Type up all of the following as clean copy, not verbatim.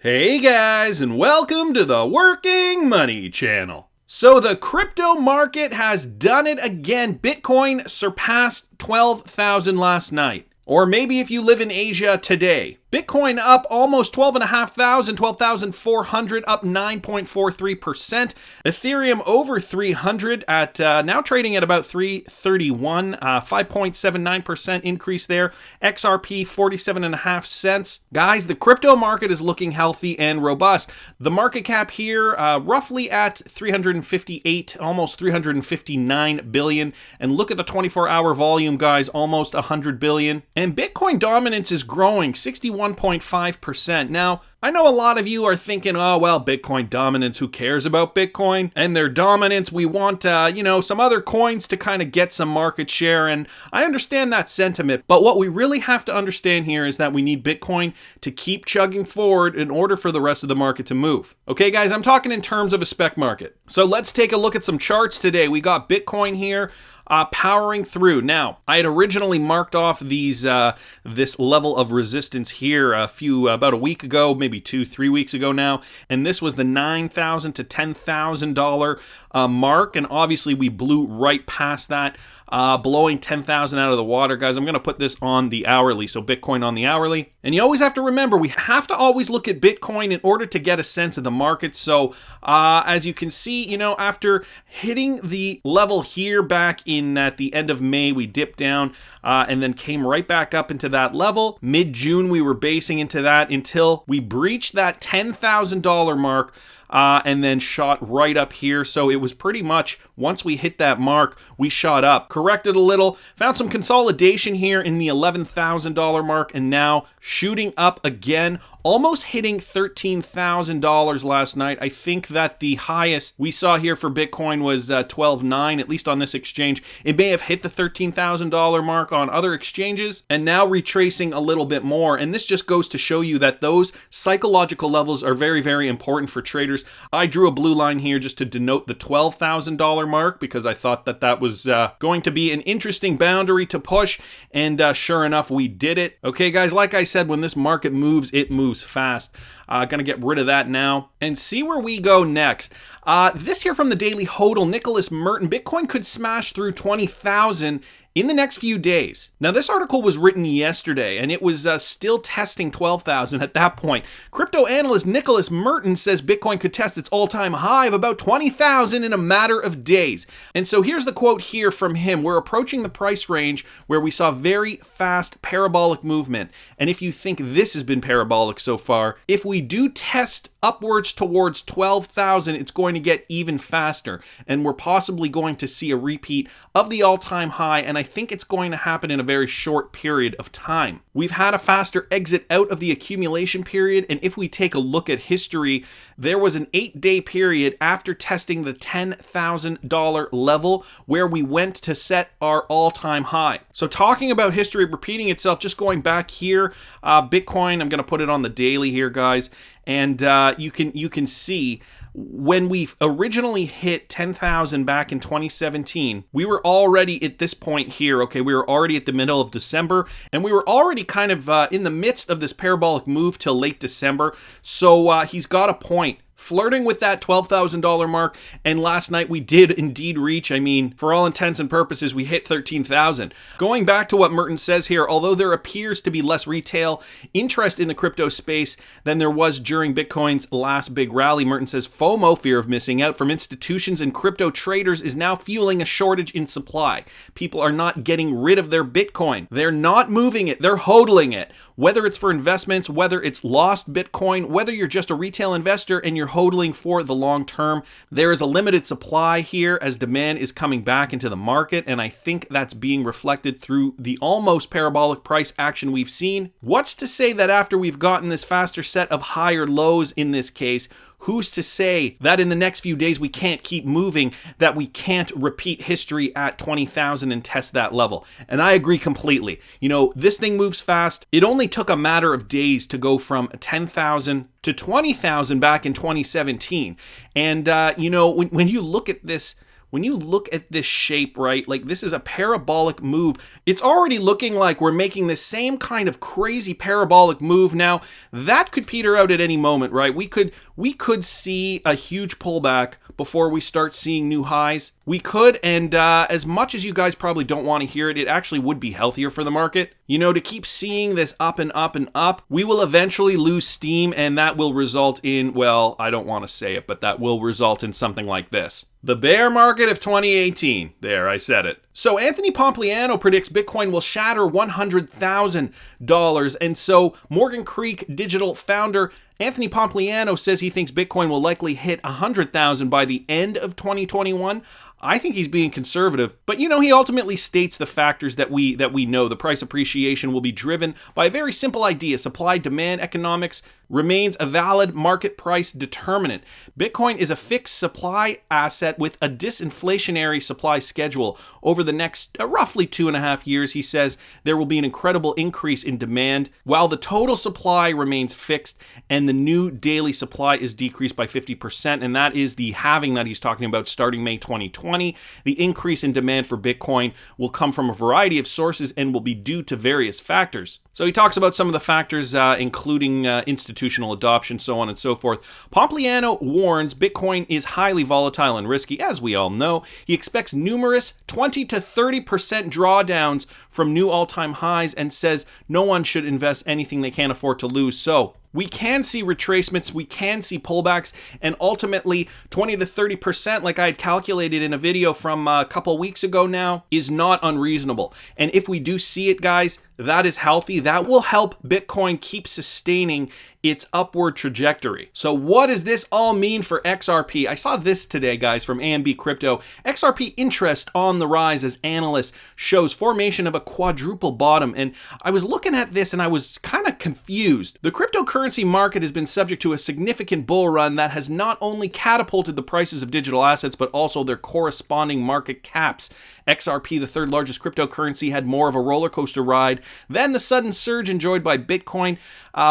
Hey guys, and welcome to the Working Money Channel. So the crypto market has done it again. Bitcoin surpassed 12,000 last night. Or maybe if you live in Asia today. Bitcoin up almost 12,500, 12,400, up 9.43%. Ethereum over 300 at now trading at about 331, 5.79% increase there. XRP 47.5 cents. Guys, the crypto market is looking healthy and robust. The market cap here roughly at 358, almost 359 billion. And look at the 24-hour volume, guys, almost 100 billion. And Bitcoin dominance is growing, 61.5%. Now, I know a lot of you are thinking, oh, well, Bitcoin dominance, who cares about Bitcoin and their dominance? We want, some other coins to kind of get some market share. And I understand that sentiment. But what we really have to understand here is that we need Bitcoin to keep chugging forward in order for the rest of the market to move. Okay, guys, I'm talking in terms of a spec market. So let's take a look at some charts today. We got Bitcoin here. Powering through. Now, I had originally marked off this level of resistance here about a week ago, maybe 2-3 weeks ago now, and this was the $9,000 to $10,000 mark, and obviously we blew right past that, blowing 10,000 out of the water. Guys, I'm going to put this on the hourly, so Bitcoin on the hourly. And you always have to remember, we have to always look at Bitcoin in order to get a sense of the market. So as you can see, after hitting the level here back in at the end of May, we dipped down and then came right back up into that level. Mid-June, we were basing into that until we breached that $10,000 mark. And then shot right up here. So it was pretty much, once we hit that mark, we shot up. Corrected a little, found some consolidation here in the $11,000 mark, and now shooting up again, almost hitting $13,000 last night. I think that the highest we saw here for Bitcoin was 12.9, at least on this exchange. It may have hit the $13,000 mark on other exchanges, and now retracing a little bit more. And this just goes to show you that those psychological levels are very, very important for traders. I drew a blue line here just to denote the $12,000 mark because I thought that that was going to be an interesting boundary to push, and sure enough, we did it. Okay, guys, like I said, when this market moves, it moves fast. Gonna get rid of that now and see where we go next. This here from the Daily Hodl, Nicholas Merten, Bitcoin could smash through 20,000 in the next few days. Now, this article was written yesterday, and it was still testing 12,000 at that point. Crypto analyst Nicholas Merten says Bitcoin could test its all-time high of about 20,000 in a matter of days. And so here's the quote here from him. We're approaching the price range where we saw very fast parabolic movement. And if you think this has been parabolic so far, if we do test upwards towards 12,000, it's going to get even faster. And we're possibly going to see a repeat of the all-time high, and I think it's going to happen in a very short period of time. We've had a faster exit out of the accumulation period, and if we take a look at history, there was an 8-day period after testing the $10,000 level where we went to set our all-time high. So talking about history repeating itself, just going back here, Bitcoin, I'm going to put it on the daily here, guys, and you can see when we originally hit 10,000 back in 2017, we were already at this point here, okay, we were already at the middle of December, and we were already kind of in the midst of this parabolic move till late December, so he's got a point. Flirting with that $12,000 mark, and last night we did indeed reach, for all intents and purposes, we hit 13,000. Going back to what Merten says here, although there appears to be less retail interest in the crypto space than there was during Bitcoin's last big rally, Merten says FOMO, fear of missing out, from institutions and crypto traders is now fueling a shortage in supply. People are not getting rid of their Bitcoin. They're not moving it, they're hodling it. Whether it's for investments, whether it's lost Bitcoin, whether you're just a retail investor and you're hodling for the long term, there is a limited supply here as demand is coming back into the market, and I think that's being reflected through the almost parabolic price action we've seen. What's to say that after we've gotten this faster set of higher lows in this case, who's to say that in the next few days we can't keep moving, that we can't repeat history at 20,000 and test that level? And I agree completely. This thing moves fast. It only took a matter of days to go from 10,000 to 20,000 back in 2017. And, when you look at this when you look at this shape, right, like this is a parabolic move. It's already looking like we're making the same kind of crazy parabolic move now. That could peter out at any moment, right? We could see a huge pullback before we start seeing new highs. We could, and as much as you guys probably don't want to hear it, it actually would be healthier for the market. You know, to keep seeing this up and up and up, we will eventually lose steam, and that will result in, well, I don't want to say it, but that will result in something like this. The bear market of 2018. There, I said it. So Anthony Pompliano predicts Bitcoin will shatter $100,000. And so Morgan Creek Digital founder Anthony Pompliano says he thinks Bitcoin will likely hit 100,000 by the end of 2021. I think he's being conservative, but you know, he ultimately states the factors that we know. The price appreciation will be driven by a very simple idea. Supply-demand economics remains a valid market price determinant. Bitcoin is a fixed supply asset with a disinflationary supply schedule. Over the next roughly 2.5 years, he says, there will be an incredible increase in demand while the total supply remains fixed and the new daily supply is decreased by 50%. And that is the halving that he's talking about starting May 2020. The increase in demand for Bitcoin will come from a variety of sources and will be due to various factors. So he talks about some of the factors, including institutional adoption, so on and so forth. Pompliano warns Bitcoin is highly volatile and risky, as we all know. He expects numerous 20 to 30% drawdowns from new all-time highs and says no one should invest anything they can't afford to lose. So we can see retracements, we can see pullbacks, and ultimately 20 to 30%, like I had calculated in a video from a couple weeks ago now, is not unreasonable. And if we do see it, guys, that is healthy. That will help Bitcoin keep sustaining its upward trajectory. So what does this all mean for XRP? I saw this today, guys, from AMB Crypto. XRP interest on the rise as Analysts shows formation of a quadruple bottom. And I was looking at this and I was kind of confused. The cryptocurrency market has been subject to a significant bull run that has not only catapulted the prices of digital assets, but also their corresponding market caps. XRP, the third largest cryptocurrency, had more of a roller coaster ride than the sudden surge enjoyed by Bitcoin,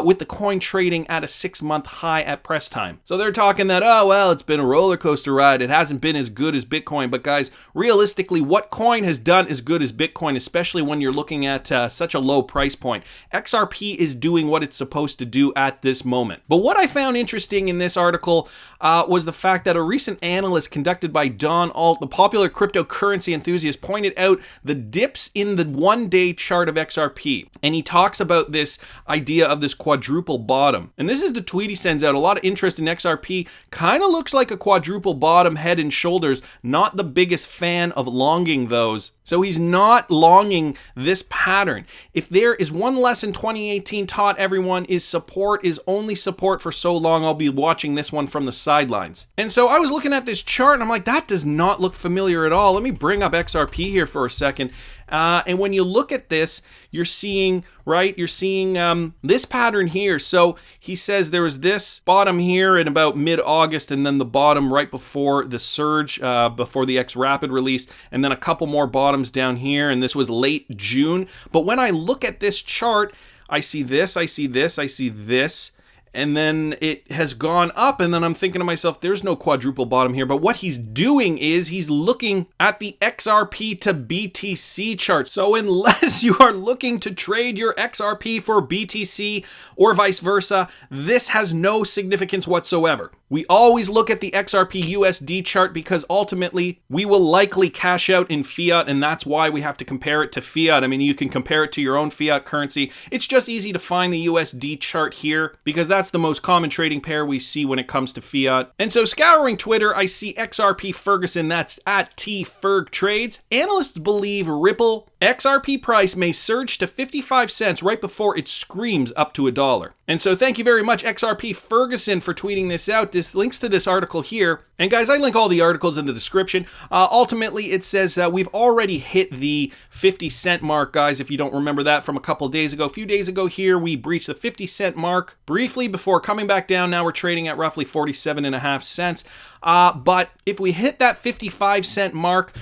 with the coin trading at a 6-month high at press time. So they're talking that, oh, well, it's been a roller coaster ride. It hasn't been as good as Bitcoin. But guys, realistically, what coin has done as good as Bitcoin, especially when you're looking at such a low price point? XRP is doing what it's supposed to do at this moment. But what I found interesting in this article was the fact that a recent analyst conducted by Don Alt, the popular cryptocurrency enthusiast, pointed out the dips in the one-day chart of XRP. And he talks about this idea of this quadruple bottom. And this is the tweet he sends out. A lot of interest in XRP. Kind of looks like a quadruple bottom, head and shoulders. Not the biggest fan of longing those. So he's not longing this pattern. If there is one lesson 2018 taught everyone, is support is only support for so long. I'll be watching this one from the sidelines. And so I was looking at this chart and I'm like, that does not look familiar at all. Let me bring up XRP here for a second. And when you look at this, you're seeing, right, this pattern here. So he says there was this bottom here in about mid-August, and then the bottom right before the surge, before the XRapid release, and then a couple more bottoms down here, and this was late June. But when I look at this chart, I see this, I see this, I see this, and then it has gone up, and then I'm thinking to myself, there's no quadruple bottom here. But what he's doing is he's looking at the XRP to BTC chart. So unless you are looking to trade your XRP for BTC or vice versa, this has no significance whatsoever. We always look at the XRP USD chart because ultimately we will likely cash out in fiat, and that's why we have to compare it to fiat. I mean, you can compare it to your own fiat currency. It's just easy to find the USD chart here because that's the most common trading pair we see when it comes to fiat. And so scouring Twitter, I see XRP Ferguson, that's at TFergTrades. Analysts believe Ripple XRP price may surge to 55 cents right before it screams up to $1. And so thank you very much, XRP Ferguson, for tweeting this out. This links to this article here. And guys, I link all the articles in the description. Ultimately, it says we've already hit the 50 cent mark, guys, if you don't remember that from a couple of days ago. A few days ago here, we breached the 50 cent mark briefly before coming back down. Now we're trading at roughly 47.5 cents. But if we hit that 55 cent mark,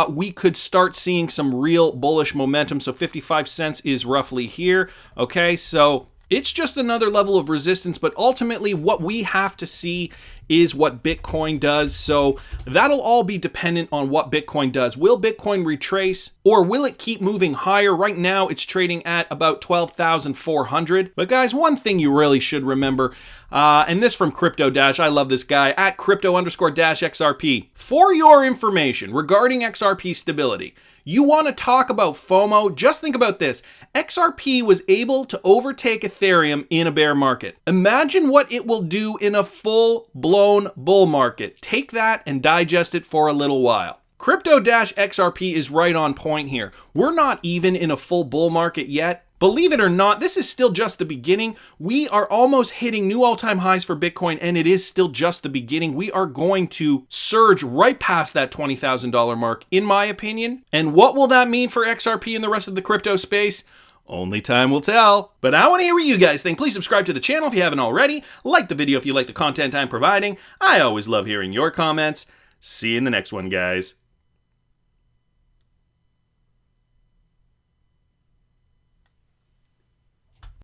we could start seeing some real bullish momentum. So 55 cents is roughly here. Okay, so It's just another level of resistance, but ultimately what we have to see is what Bitcoin does. So that'll all be dependent on what Bitcoin does. Will Bitcoin retrace, or will it keep moving higher? Right now it's trading at about 12,400. But guys, one thing you really should remember, and this from Crypto Dash, I love this guy, at crypto_XRP. For your information regarding XRP stability, you want to talk about FOMO? Just think about this. XRP was able to overtake Ethereum in a bear market. Imagine what it will do in a full-blown bull market. Take that and digest it for a little while. Crypto-XRP is right on point here. We're not even in a full bull market yet. Believe it or not, this is still just the beginning. We are almost hitting new all-time highs for Bitcoin, and it is still just the beginning. We are going to surge right past that $20,000 mark, in my opinion. And what will that mean for XRP and the rest of the crypto space? Only time will tell. But I want to hear what you guys think. Please subscribe to the channel if you haven't already. Like the video if you like the content I'm providing. I always love hearing your comments. See you in the next one, guys.